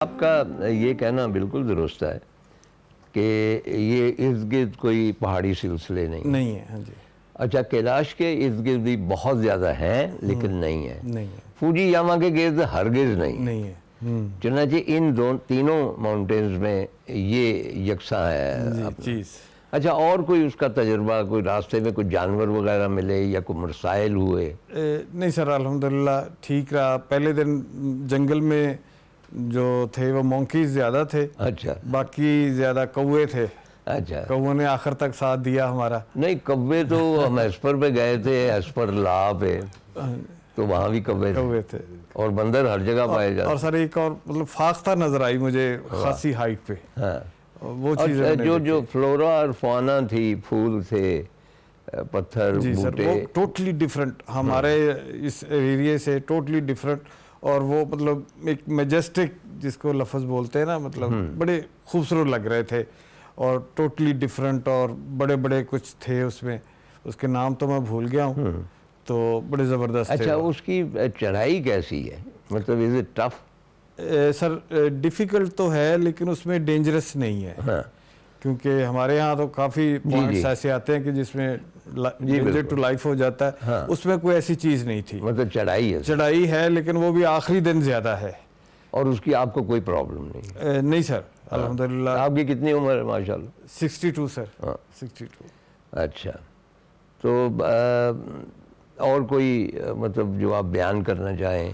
آپ کا یہ کہنا بالکل درست ہے کہ یہ ارد گرد کوئی پہاڑی سلسلے نہیں ہے. ہاں جی. اچھا، کیلاش کے ارد گرد بھی بہت زیادہ ہیں لیکن نہیں ہے. ہے. فوجی یاما کے گرد ہرگز نہیں ہے. چنانچہ ان تینوں ماؤنٹینز میں یہ یکساں ہے چیز. اچھا، اور کوئی اس کا تجربہ، کوئی راستے میں کوئی جانور وغیرہ ملے یا کوئی مسائل ہوئے؟ نہیں سر، الحمدللہ ٹھیک رہا. پہلے دن جنگل میں جو تھے وہ مونکیز زیادہ تھے. اچھا. باقی زیادہ کوے تھے. اچھا. کووں نے آخر تک ساتھ دیا ہمارا. نہیں، کوے تو ہم ایسپر پہ گئے تھے، ایسپر لا پہ، تو وہاں بھی کوے تھے اور بندر ہر جگہ پائے جاتے. اور سر ایک اور مطلب فاختہ نظر آئی مجھے خاصی ہائٹ پہ. ہاں، وہ چیزیں جو فلورا اور فونا تھی، پھول تھے، پتھر، جی سر، بوٹے، وہ ٹوٹلی ڈیفرنٹ ہمارے اس ایریے سے، ٹوٹلی ڈیفرنٹ. اور وہ مطلب ایک میجسٹک جس کو لفظ بولتے ہیں نا، مطلب بڑے خوبصورت لگ رہے تھے اور ٹوٹلی ڈیفرنٹ. اور بڑے بڑے کچھ تھے اس میں، اس کے نام تو میں بھول گیا ہوں، تو بڑے زبردست تھے. اچھا، اس کی چڑھائی کیسی ہے؟ مطلب is it tough? Sir difficult تو ہے لیکن اس میں ڈینجرس نہیں ہے. ہاں، کیونکہ ہمارے ہاں تو کافی پوائنٹس ایسے آتے ہیں کہ جس میں ڈینجر ٹو لائف ہو جاتا ہے. اس میں کوئی ایسی چیز نہیں تھی. مطلب چڑھائی ہے لیکن وہ بھی آخری دن زیادہ ہے. اور اس کی آپ کو کوئی پرابلم نہیں؟ نہیں سر، الحمدللہ. آپ کی کتنی عمر ہے ماشاءاللہ؟ 62 سر. 62. اچھا، تو اور کوئی مطلب جو آپ بیان کرنا چاہیں؟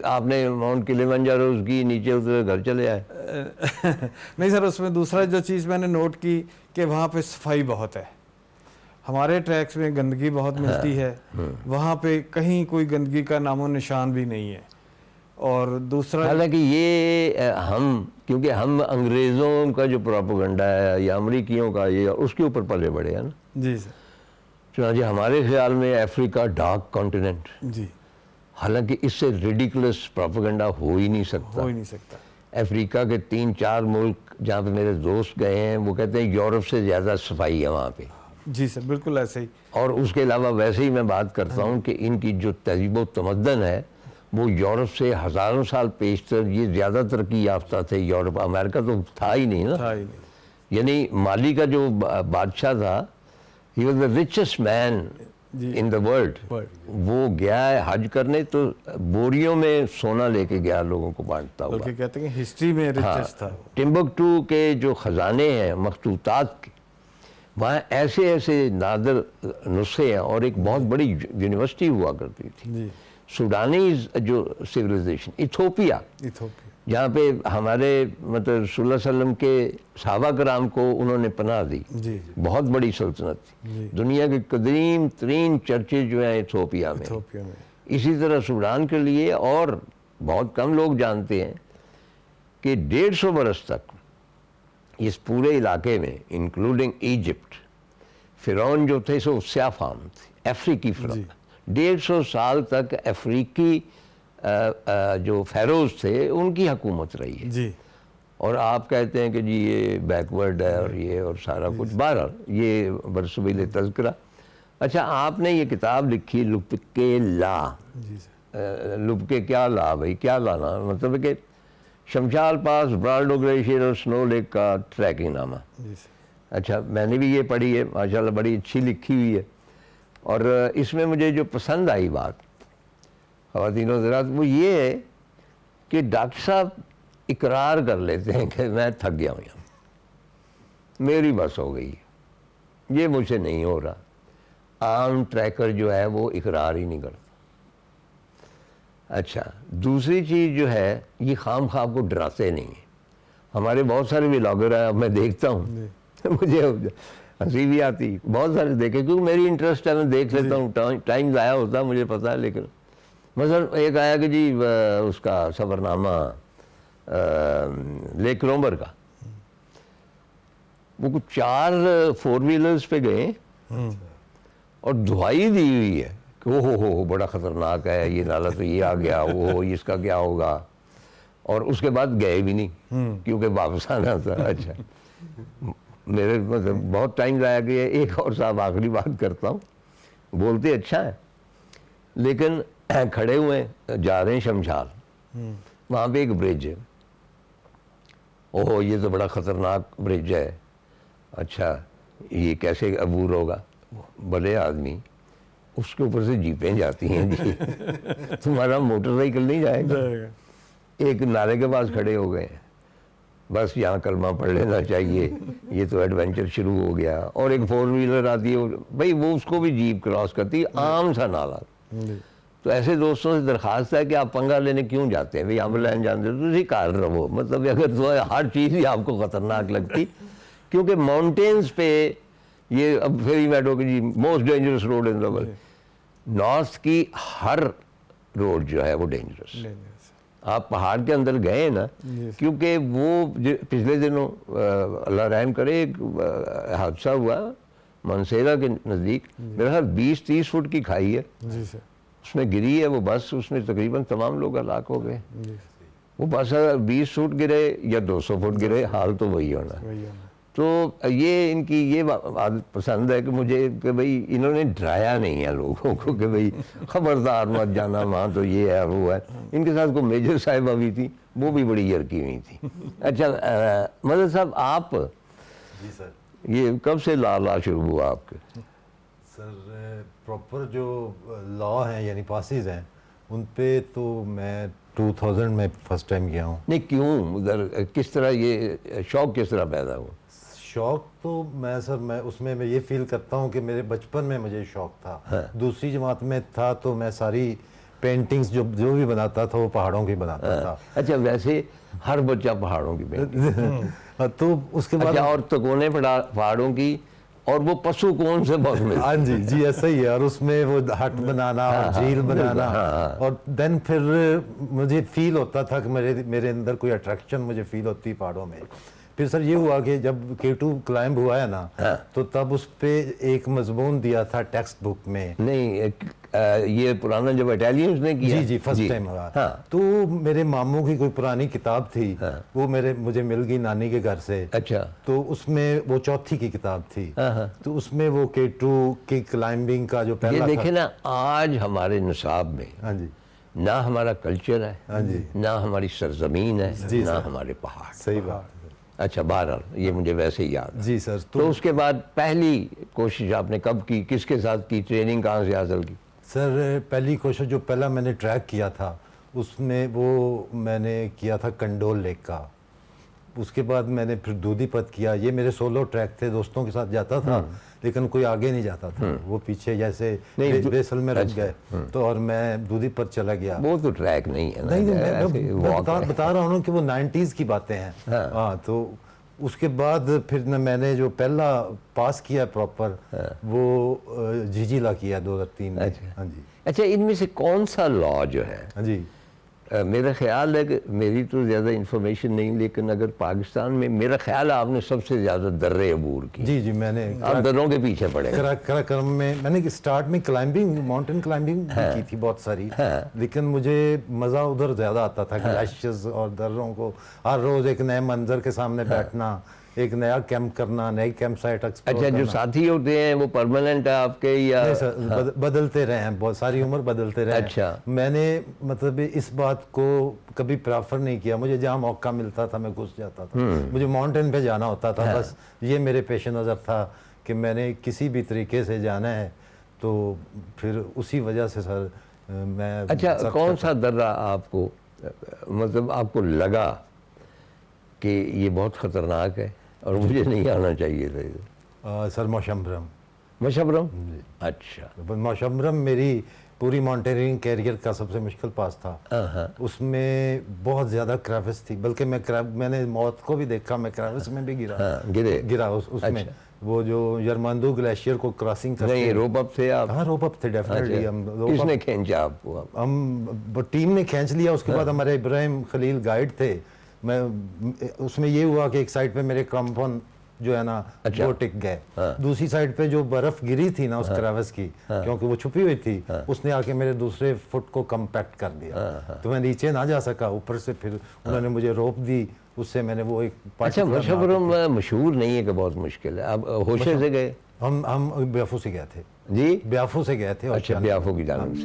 آپ نے ماؤنٹ کلیمنجارو کی نیچے اترے گھر چلے آئے؟ نہیں سر، اس میں دوسرا جو چیز میں نے نوٹ کی کہ وہاں پہ صفائی بہت ہے. ہمارے ٹریکس میں گندگی بہت ملتی ہے، وہاں پہ کہیں کوئی گندگی کا نام و نشان بھی نہیں ہے. اور دوسرا حالانکہ یہ کیونکہ ہم انگریزوں کا جو پروپیگنڈا ہے یا امریکیوں کا، یہ اس کے اوپر پلے بڑے ہیں نا. جی سر. چنانچہ ہمارے خیال میں افریقہ ڈارک کانٹیننٹ، جی، حالانکہ اس سے ریڈیکولس پروپیگنڈا ہو ہی نہیں سکتا. افریقہ کے 3-4 ملک جہاں پہ میرے دوست گئے ہیں، وہ کہتے ہیں یورپ سے زیادہ صفائی ہے وہاں پہ. جی سر، بالکل ایسے ہی. اور اس کے علاوہ ویسے ہی میں بات کرتا ہوں کہ ان کی جو تہذیب و تمدن ہے وہ یورپ سے ہزاروں سال پیشتر، یہ زیادہ ترقی یافتہ تھے. یورپ، امریکہ تو تھا ہی نہیں نا. یعنی مالی کا جو بادشاہ تھا، he was the richest man in the world. وہ گیا ہے حج کرنے تو بوریوں میں سونا لے کے گیا لوگوں کو بانٹتا ہوا. بلکہ کہتے ہیں ہسٹری میں ریچسٹ تھا. ٹمبکٹو کے جو خزانے ہیں مخطوطات کے، وہاں ایسے ایسے نادر نسخے ہیں. اور ایک بہت بڑی یونیورسٹی ہوا کرتی تھی، سوڈانیز جو سویلائزیشن، ایتھوپیا، جہاں پہ ہمارے مطلب صلی اللہ علیہ وسلم کے صحابہ کرام کو انہوں نے پناہ دی. بہت بڑی سلطنت تھی. دنیا کے قدیم ترین چرچز جو ہیں ایتھوپیا میں. اسی طرح سوڈان کے لیے، اور بہت کم لوگ جانتے ہیں کہ 150 برس تک اس پورے علاقے میں انکلوڈنگ ایجپٹ، فرعون جو تھے سو سیاہ فام تھے، افریقی فرعون. 150 سال تک افریقی جو فیروز تھے ان کی حکومت رہی ہے. جی. اور آپ کہتے ہیں کہ جی یہ بیکورڈ ہے اور یہ اور سارا کچھ. بہرحال یہ برسبیل تذکرہ. اچھا، آپ نے یہ کتاب لکھی لپکے لا. لپکے کیا لا بھائی، کیا لانا؟ مطلب کہ شمشال پاس، برالڈو گلیشیئر اور سنو لیک کا ٹریکنگ نامہ. اچھا، میں نے بھی یہ پڑھی ہے، ماشاءاللہ بڑی اچھی لکھی ہوئی ہے. اور اس میں مجھے جو پسند آئی بات خواتین و حضرات، وہ یہ ہے کہ ڈاکٹر صاحب اقرار کر لیتے ہیں کہ میں تھک گیا ہوں، میری بس ہو گئی، یہ مجھ سے نہیں ہو رہا. عام ٹریکر جو ہے وہ اقرار ہی نہیں کرتا. اچھا، دوسری چیز جو ہے، یہ خام خواب کو ڈراتے نہیں ہیں. ہمارے بہت سارے ولاگر ہیں، اب میں دیکھتا ہوں، مجھے ہنسی بھی آتی. بہت سارے دیکھے کیونکہ میری انٹرسٹ ہے، میں دیکھ لیتا ہوں. ٹائم ضائع ہوتا ہے مجھے پتا ہے. لیکن مثلا ایک آیا کہ جی اس کا سفر نامہ لیک کرومبر کا، وہ کچھ 4 4 ویلرز پہ گئے اور دعائی دی ہوئی ہے کہ ہو بڑا خطرناک ہے یہ نالا، تو یہ آ گیا، وہ اس کا کیا ہوگا. اور اس کے بعد گئے بھی نہیں کیونکہ واپس آنا تھا. اچھا، میرے مطلب بہت ٹائم ضائع کیا. ایک اور صاحب آخری بات کرتا ہوں، بولتے اچھا ہے لیکن کھڑے ہوئے جا رہے ہیں شمشال، وہاں پہ ایک برج ہے. اوہ یہ تو بڑا خطرناک برج ہے، اچھا یہ کیسے عبور ہوگا؟ بڑے آدمی اس کے اوپر سے جیپیں جاتی ہیں جی تمہارا موٹر سائیکل نہیں جائے گا۔ ایک نعرے کے پاس کھڑے ہو گئے، بس یہاں کلمہ پڑھ لینا چاہیے، یہ تو ایڈونچر شروع ہو گیا۔ اور ایک 4 ویلر آتی ہے بھائی، وہ اس کو بھی جیپ کراس کرتی ہے، عام سا نالا۔ تو ایسے دوستوں سے درخواست ہے کہ آپ پنگا لینے کیوں جاتے ہیں؟ بھائی ایمبولینس جانتے تو اسی کار رہو، مطلب اگر تو ہر چیز ہی آپ کو خطرناک لگتی، کیونکہ ماؤنٹینز پہ یہ اب فیری میڈو کی جی most dangerous road in the world, north کی ہر روڈ جو ہے وہ ڈینجرس۔ آپ پہاڑ کے اندر گئے نا، کیونکہ وہ پچھلے دنوں اللہ رحم کرے ایک حادثہ ہوا منسیرا کے نزدیک، میرا خیال 20-30 فٹ کی کھائی ہے، اس میں گری ہے وہ بس، اس میں تقریباً تمام لوگ ہلاک ہو گئے۔ وہ بس اگر 20 فٹ گرے یا 200 فٹ گرے، حال تو وہی ہونا۔ تو یہ ان کی یہ عادت پسند ہے کہ مجھے کہ بھئی انہوں نے ڈرایا نہیں ہے لوگوں کو کہ بھئی خبردار مت جانا وہاں، تو یہ ہے وہ ہے۔ ان کے ساتھ کوئی میجر صاحبہ بھی تھی، وہ بھی بڑی یرکی ہوئی تھی۔ اچھا مدد صاحب، آپ جی سر، یہ کب سے لا شروع ہوا آپ کے؟ سر پراپر جو لا ہیں یعنی پاسز ہیں ان پہ تو میں 2000 میں فرسٹ ٹائم گیا ہوں۔ نہیں کیوں ادھر، کس طرح یہ شوق کس طرح پیدا ہوا؟ شوق تو میں سر میں اس میں یہ فیل کرتا ہوں کہ میرے بچپن میں مجھے شوق تھا، دوسری جماعت میں تھا تو میں ساری پینٹنگز جو بھی بناتا تھا وہ پہاڑوں کی بناتا تھا۔ اچھا ویسے ہر بچہ پہاڑوں کی پینٹنگ، تو اس کے بعد اچھا اور تکونے پہاڑوں کی، اور وہ پسو کون سے بہت ملتے؟ ہاں جی جی ایسا ہی ہے، اور اس میں وہ ہٹ بنانا اور جھیل بنانا، اور دین پھر مجھے فیل ہوتا تھا کہ میرے اندر کوئی اٹریکشن مجھے فیل ہوتی پہاڑوں میں۔ پھر سر یہ ہوا کہ جب K2 کلائمب ہوا ہے نا، تو تب اس پہ ایک مضمون دیا تھا ٹیکسٹ بک میں۔ نہیں یہ پرانا جب اٹیلینز نے کیا، جی فرسٹ ٹائم ہوا، تو میرے ماموں کی کوئی پرانی کتاب تھی، وہ مجھے مل گئی نانی کے گھر سے۔ اچھا تو اس میں وہ چوتھی کی کتاب تھی، تو اس میں وہ K2 کی کلائمبنگ کا جو پہلا یہ دیکھیں نا، آج ہمارے نصاب میں ہاں جی نہ ہمارا کلچر ہے، نہ ہماری سرزمین ہے، نہ ہمارے پہاڑ۔ صحیح بات۔ اچھا بہرحال یہ مجھے ویسے ہی یاد ہے۔ جی سر، تو اس کے بعد پہلی کوشش آپ نے کب کی، کس کے ساتھ کی، ٹریننگ کہاں سے حاصل کی؟ سر پہلی کوشش جو پہلا میں نے ٹریک کیا تھا اس میں وہ میں نے کیا تھا کنڈول لیک کا، اس کے بعد میں نے پھر دودھی پت کیا۔ یہ میرے سولو ٹریک تھے، دوستوں کے ساتھ جاتا تھا لیکن کوئی آگے نہیں جاتا تھا، وہ پیچھے جیسے بیسل میں رک گئے، تو اور میں دودھی پت چلا گیا۔ وہ تو ٹریک نہیں ہے نا، نہیں میں بتا رہا ہوں کہ وہ 90s کی باتیں ہیں۔ ہاں تو اس کے بعد پھر میں نے جو پہلا پاس کیا پراپر وہ جھیجھیلا کیا 2003 میں۔ ہاں جی اچھا ان میں سے کون سا لا جو ہے، ہاں جی میرا خیال ہے کہ میری تو زیادہ انفارمیشن نہیں، لیکن اگر پاکستان میں میرا خیال ہے آپ نے سب سے زیادہ درے عبور کی، جی جی میں نے آپ دروں کے پیچھے پڑے گا۔ کراکرم میں میں نے اسٹارٹ میں کلائمبنگ ماؤنٹین کلائمبنگ کی تھی بہت ساری، لیکن مجھے مزہ ادھر زیادہ آتا تھا، گلیشیئرز اور دروں کو ہر روز ایک نئے منظر کے سامنے بیٹھنا، ایک نیا کیمپ کرنا، نئی کیمپ سائٹ ایکسپلور اچھا کرنا۔ جو ساتھی ہوتے ہیں وہ پرماننٹ ہے آپ کے یا؟ نہیں سر، بدلتے رہے ہیں، بہت ساری عمر بدلتے رہے ہیں۔ اچھا میں نے مطلب اس بات کو کبھی پریفر نہیں کیا، مجھے جہاں موقع ملتا تھا میں گھس جاتا تھا، مجھے ماؤنٹین پہ جانا ہوتا تھا، بس یہ میرے پیش نظر تھا کہ میں نے کسی بھی طریقے سے جانا ہے، تو پھر اسی وجہ سے سر میں۔ اچھا کون سا درہ آپ کو مطلب آپ کو لگا کہ یہ بہت خطرناک ہے اور مجھے نہیں آنا چاہیے تھا؟ سر موشمبرم۔ مشبرم؟ اچھا موشمبرم میری پوری ماؤنٹینئرنگ کیریئر کا سب سے مشکل پاس تھا، اس میں بہت زیادہ کریوس تھی، بلکہ میں نے موت کو بھی دیکھا، میں کریوس میں بھی گرا اس میں، وہ جو یرماندو گلیشیئر کو کراسنگ کرتے ہیں۔ نہیں روپ اپ تھے آپ؟ ہاں روپ اپ تھے ڈیفینیٹلی۔ کس نے کھینچا آپ کو؟ ٹیم نے کھینچ لیا، اس کے بعد ہمارے ابراہیم خلیل گائیڈ تھے، میں اس میں یہ ہوا کہ ایک سائڈ پہ میرے کرامپون جو ہے نا وہ ٹک گئے، دوسری سائڈ پہ جو برف گری تھی نا اس کریوس کی، کیونکہ وہ چھپی ہوئی تھی، اس نے آ کے میرے دوسرے فٹ کو کمپیکٹ کر دیا، تو میں نیچے نہ جا سکا، اوپر سے پھر انہوں نے مجھے روپ دی، اس سے میں نے وہ ایک اچھا مشبرم مشہور نہیں ہے کہ بہت مشکل ہے، اب ہوشے سے گئے؟ ہم بیافو سے گئے تھے جی، بیافو سے گئے تھے۔ اچھا بیافو کی جانب سے۔